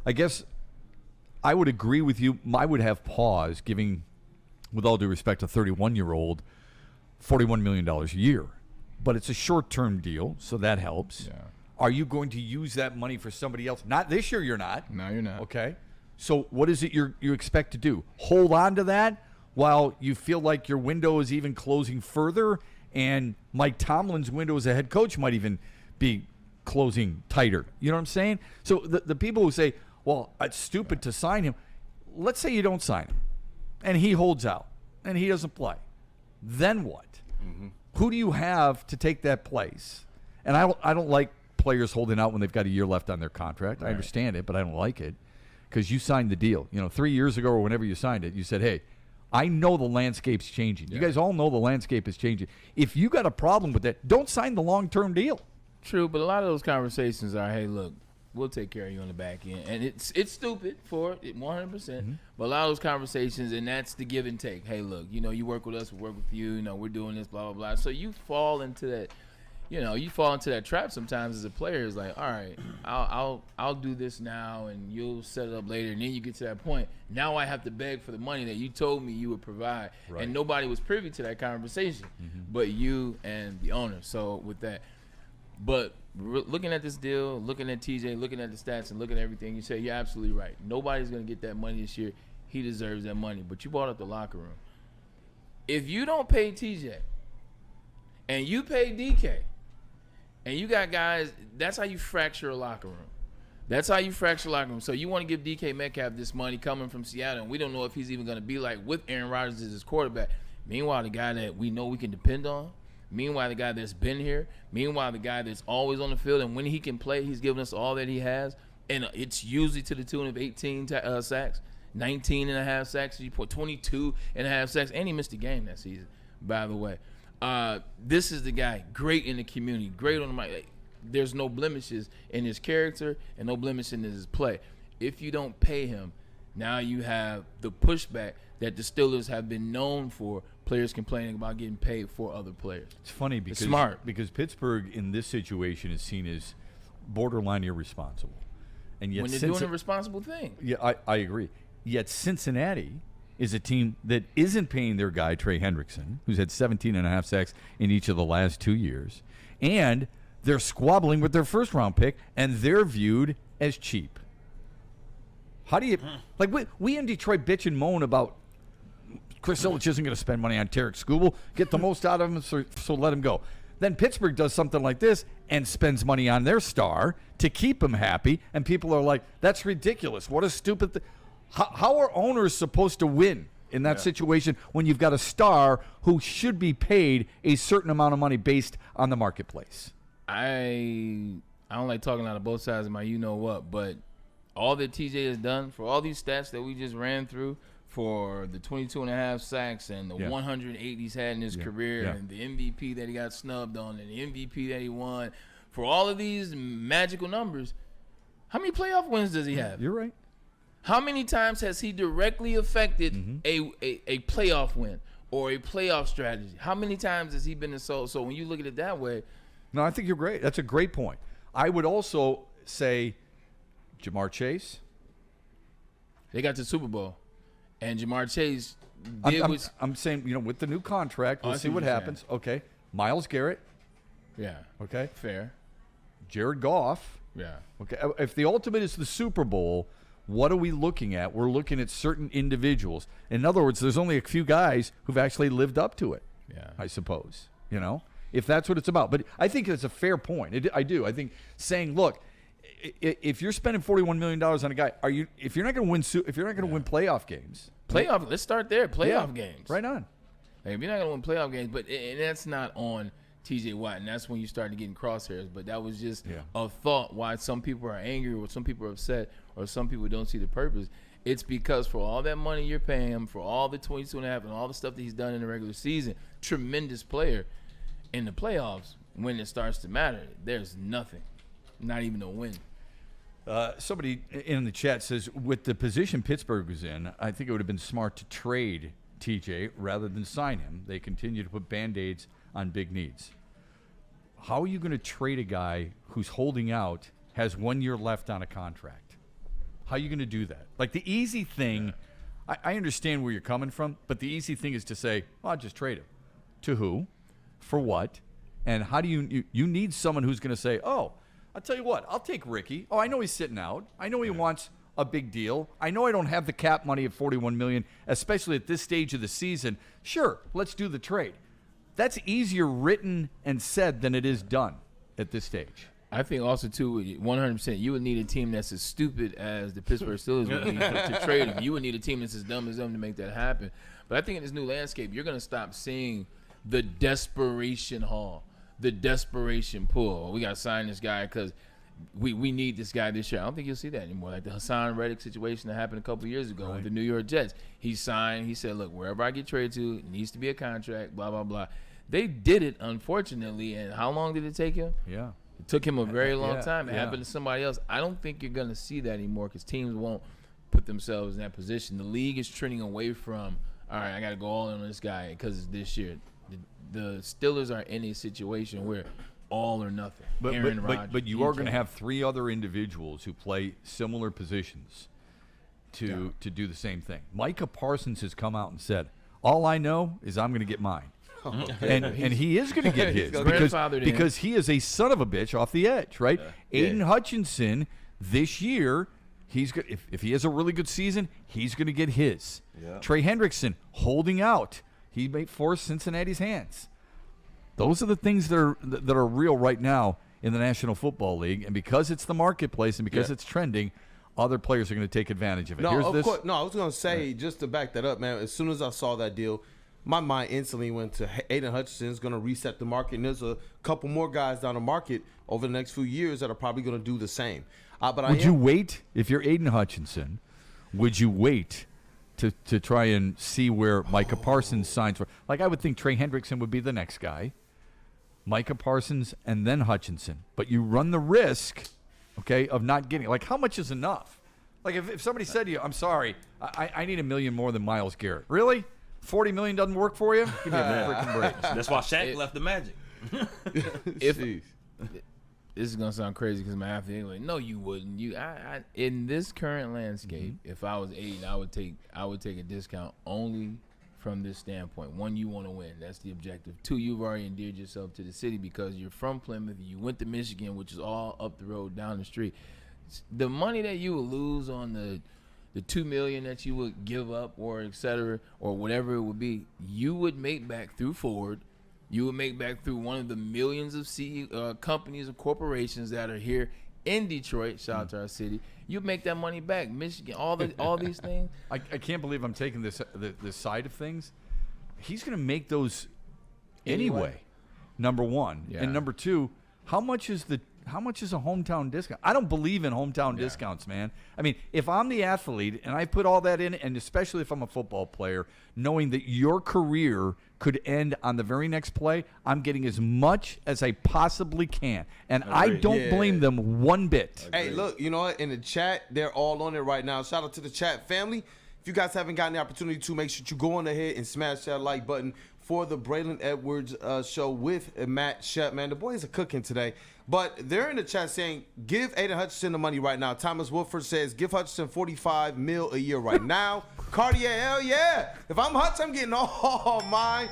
I guess I would agree with you. I would have pause giving, with all due respect, a 31-year-old $41 million a year. But it's a short-term deal, so that helps. Yeah. Are you going to use that money for somebody else? Not this year, you're not. No, you're not. Okay. So what is it you expect to do? Hold on to that while you feel like your window is even closing further, and Mike Tomlin's window as a head coach might even be closing tighter. You know what I'm saying? So the people who say, well, it's stupid to sign him, let's say you don't sign him, and he holds out, and he doesn't play. Then what? Mm-hmm. Who do you have to take that place? And I don't like players holding out when they've got a year left on their contract. Right. I understand it, but I don't like it because you signed the deal. 3 years ago or whenever you signed it, you said, hey, I know the landscape's changing. Yeah. You guys all know the landscape is changing. If you got a problem with that, don't sign the long-term deal. True, but a lot of those conversations are, hey, look, we'll take care of you on the back end. And it's stupid for it, 100%. Mm-hmm. But a lot of those conversations, and that's the give and take. Hey, look, you work with us, we work with you. We're doing this, blah, blah, blah. So you fall into that. You fall into that trap sometimes as a player. It's like, all right, I'll do this now, and you'll set it up later. And then you get to that point. Now I have to beg for the money that you told me you would provide, right. And nobody was privy to that conversation, but you and the owner. So with that, but looking at this deal, looking at TJ, looking at the stats, and looking at everything, you say you're absolutely right. Nobody's gonna get that money this year. He deserves that money. But you brought up the locker room. If you don't pay TJ, and you pay DK. And you got guys, that's how you fracture a locker room. That's how you fracture a locker room. So you want to give DK Metcalf this money coming from Seattle, and we don't know if he's even going to be like with Aaron Rodgers as his quarterback. Meanwhile, the guy that we know we can depend on. Meanwhile, the guy that's been here. Meanwhile, the guy that's always on the field. And when he can play, he's giving us all that he has. And it's usually to the tune of 18 sacks, 19 and a half sacks. He put 22 and a half sacks. And he missed a game that season, by the way. This is the guy, great in the community, great on the mic. There's no blemishes in his character and no blemish in his play. If you don't pay him, now you have the pushback that the Steelers have been known for, players complaining about getting paid for other players. It's funny because, it's smart. Because Pittsburgh in this situation is seen as borderline irresponsible. And yet when they're doing a responsible thing. Yeah, I agree. Yet Cincinnati is a team that isn't paying their guy, Trey Hendrickson, who's had 17 and a half sacks in each of the last 2 years. And they're squabbling with their first-round pick, and they're viewed as cheap. How do you – like, we in Detroit bitch and moan about Chris Ilitch isn't going to spend money on Tarek Skubal. Get the most out of him, so let him go. Then Pittsburgh does something like this and spends money on their star to keep him happy, and people are like, that's ridiculous. What a stupid thing. How are owners supposed to win in that situation when you've got a star who should be paid a certain amount of money based on the marketplace? I don't like talking out of both sides of my you-know-what, but all that TJ has done for all these stats that we just ran through, for the 22 and a half sacks and the 108 he's had in his career and the MVP that he got snubbed on and the MVP that he won, for all of these magical numbers, how many playoff wins does he have? You're right. How many times has he directly affected a playoff win or a playoff strategy? How many times has he been in so when you look at it that way? No, I think you're great. That's a great point. I would also say Jamar Chase. They got to the Super Bowl, and Jamar Chase I'm saying, with the new contract, we'll see what happens. Okay. Myles Garrett. Yeah. Okay. Fair. Jared Goff. Yeah. Okay. If the ultimate is the Super Bowl, what are we looking at? We're looking at certain individuals. In other words, there's only a few guys who've actually lived up to it. Yeah. I suppose, if that's what it's about. But I think it's a fair point. I do. I think saying, look, if you're spending $41 million on a guy, if you're not going to win win playoff games. Let's start there. Playoff games. Right on. Like, if you're not going to win playoff games, and that's not on TJ Watt, and that's when you started getting crosshairs. But that was just a thought why some people are angry or some people are upset or some people don't see the purpose. It's because for all that money you're paying him, for all the 22 and a half and all the stuff that he's done in the regular season, tremendous player. In the playoffs, when it starts to matter, there's nothing, not even a win. Somebody in the chat says, with the position Pittsburgh was in, I think it would have been smart to trade TJ rather than sign him. They continue to put Band-Aids on big needs. How are you going to trade a guy who's holding out, has 1 year left on a contract? How are you going to do that? Like the easy thing, I understand where you're coming from, but the easy thing is to say, I'll just trade him. To who? For what? And how do you need someone who's going to say, oh, I'll tell you what, I'll take Ricky. Oh, I know he's sitting out. I know he wants a big deal. I know I don't have the cap money of $41 million, especially at this stage of the season. Sure, let's do the trade. That's easier written and said than it is done at this stage. I think also, too, 100%, you would need a team that's as stupid as the Pittsburgh Steelers would be to trade him. You would need a team that's as dumb as them to make that happen. But I think in this new landscape, you're going to stop seeing the desperation haul, the desperation pull. We got to sign this guy because we need this guy this year. I don't think you'll see that anymore. Like the Hassan Reddick situation that happened a couple of years ago with the New York Jets. He signed. He said, look, wherever I get traded to, it needs to be a contract, blah, blah, blah. They did it, unfortunately. And how long did it take him? Yeah. It took him a very long time. It happened to somebody else. I don't think you're going to see that anymore because teams won't put themselves in that position. The league is trending away from, all right, I got to go all in on this guy because it's this year. The Steelers are in a situation where all or nothing. But you are going to have three other individuals who play similar positions to do the same thing. Micah Parsons has come out and said, all I know is I'm going to get mine. And he is going to get his because he is a son of a bitch off the edge, right? Aidan Hutchinson this year, he's good. If he has a really good season, he's going to get his. Yeah. Trey Hendrickson holding out. He may force Cincinnati's hands. Those are the things that are real right now in the National Football League, and because it's the marketplace and because it's trending, other players are going to take advantage of it. No, of course. No, I was going to say just to back that up, man. As soon as I saw that deal, my mind instantly went to Aidan Hutchinson is going to reset the market, and there's a couple more guys down the market over the next few years that are probably going to do the same. Would you wait, if you're Aidan Hutchinson, would you wait to try and see where Micah Parsons signs for? Like, I would think Trey Hendrickson would be the next guy, Micah Parsons, and then Hutchinson. But you run the risk, okay, of not getting – like, how much is enough? Like, if somebody said to you, I'm sorry, I need $1 million more than Myles Garrett. Really? $40 million doesn't work for you? Give me a freaking break. That's why Shaq left the Magic. This is gonna sound crazy because I'm an athlete anyway. No, you wouldn't. In this current landscape, if I was Aiden, I would take a discount only from this standpoint. One, you want to win. That's the objective. Two, you've already endeared yourself to the city because you're from Plymouth. You went to Michigan, which is all up the road, down the street. The money that you would lose on the $2 million that you would give up, or et cetera, or whatever it would be, you would make back through Ford. You would make back through one of the millions of companies or corporations that are here in Detroit. Shout out to our city. You make that money back. Michigan, all these things. I can't believe I'm taking this side of things. He's going to make those anyway. Number one, and number two, how much is a hometown discount? I don't believe in hometown discounts, man. I mean, if I'm the athlete and I put all that in, and especially if I'm a football player, knowing that your career could end on the very next play, I'm getting as much as I possibly can. And I don't blame them one bit. Hey, look, you know what? In the chat, they're all on it right now. Shout out to the chat family. If you guys haven't gotten the opportunity to, make sure you go on ahead and smash that like button for the Braylon Edwards show with Matt Shep. Man, the boys are cooking today. But they're in the chat saying, give Aidan Hutchinson the money right now. Thomas Woodford says, give Hutchinson $45 million a year right now. Cartier, hell yeah. If I'm Hutch, I'm getting all mine.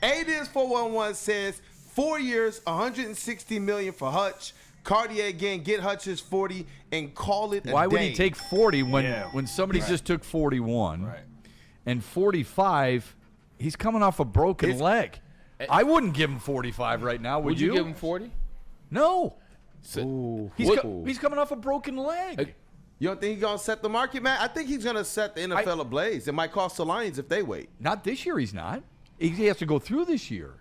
Aidan's 411 says, 4 years, $160 million for Hutch. Cartier again, get Hutch's 40 and call it a Why would day. he take 40 when somebody just took 41? Right. And 45, he's coming off a broken leg. I wouldn't give him 45 right now, would you? Would you give him 40? No. Ooh. He's coming off a broken leg. You don't think he's going to set the market, man? I think he's going to set the NFL ablaze. It might cost the Lions if they wait. Not this year, he's not. He has to go through this year.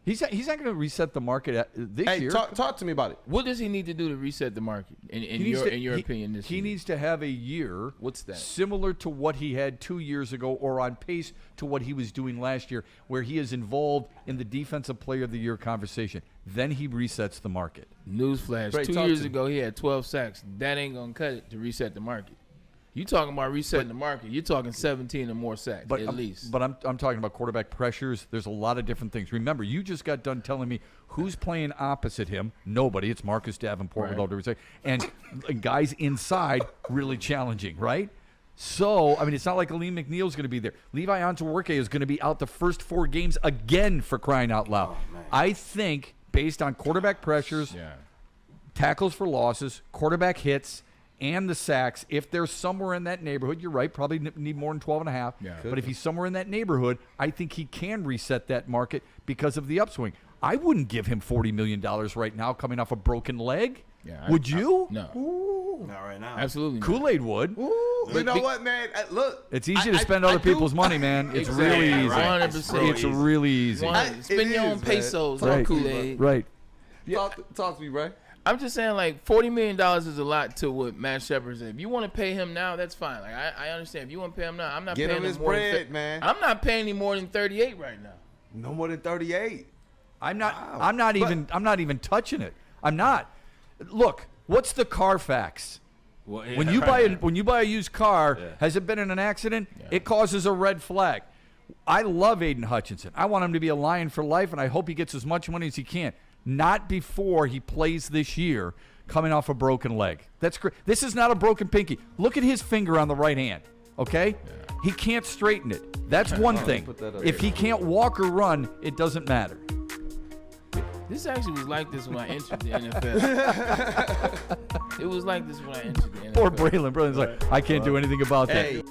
He's not going to reset the market this year. Talk to me about it. What does he need to do to reset the market, in your opinion, this year? He needs to have a year What's that? similar to what he had 2 years ago, or on pace to what he was doing last year, where he is involved in the Defensive Player of the Year conversation. Then he resets the market. Newsflash, Ray, 2 years ago he had 12 sacks. That ain't going to cut it to reset the market. You talking about resetting the market. You're talking 17 or more sacks, at least. But I'm talking about quarterback pressures. There's a lot of different things. Remember, you just got done telling me who's playing opposite him. Nobody. It's Marcus Davenport, with all due respect. And guys inside, really challenging, right? So, I mean, it's not like Aleem McNeil's going to be there. Levi Onwuzurike is going to be out the first 4 games again, for crying out loud. I think, based on quarterback pressures, tackles for losses, quarterback hits, and the sacks, if they're somewhere in that neighborhood, you're right, probably need more than 12.5. Yeah. But if he's somewhere in that neighborhood, I think he can reset that market because of the upswing. I wouldn't give him $40 million right now coming off a broken leg. Yeah, Would you? No. Not right now. Absolutely not. Kool-Aid would. You know what, man? Look. It's easy to spend other people's money, man. It's Exactly. really easy. Right. It's really easy. Spend your own pesos Right. on Kool-Aid. Right. Talk to me, Ray. I'm just saying, like, $40 million is a lot to what Matt Shepard said. If you want to pay him now, that's fine. Like, I understand. If you want to pay him now, I'm not Get paying him his more bread, than man. I'm not paying him more than 38 right now. No more than 38. I'm not even touching it. I'm not. Look, what's the Carfax? Well, yeah, When you buy a used car, has it been in an accident? Yeah. It causes a red flag. I love Aidan Hutchinson. I want him to be a Lion for life, and I hope he gets as much money as he can. Not before he plays this year, coming off a broken leg. That's great. This is not a broken pinky. Look at his finger on the right hand. Okay, he can't straighten it. That's one thing. put that up If he can't walk or run, it doesn't matter. This actually was like this when I entered the NFL. It was like this when I entered the NFL. Poor Braylon. Braylon's like, I can't do anything about that. Hey.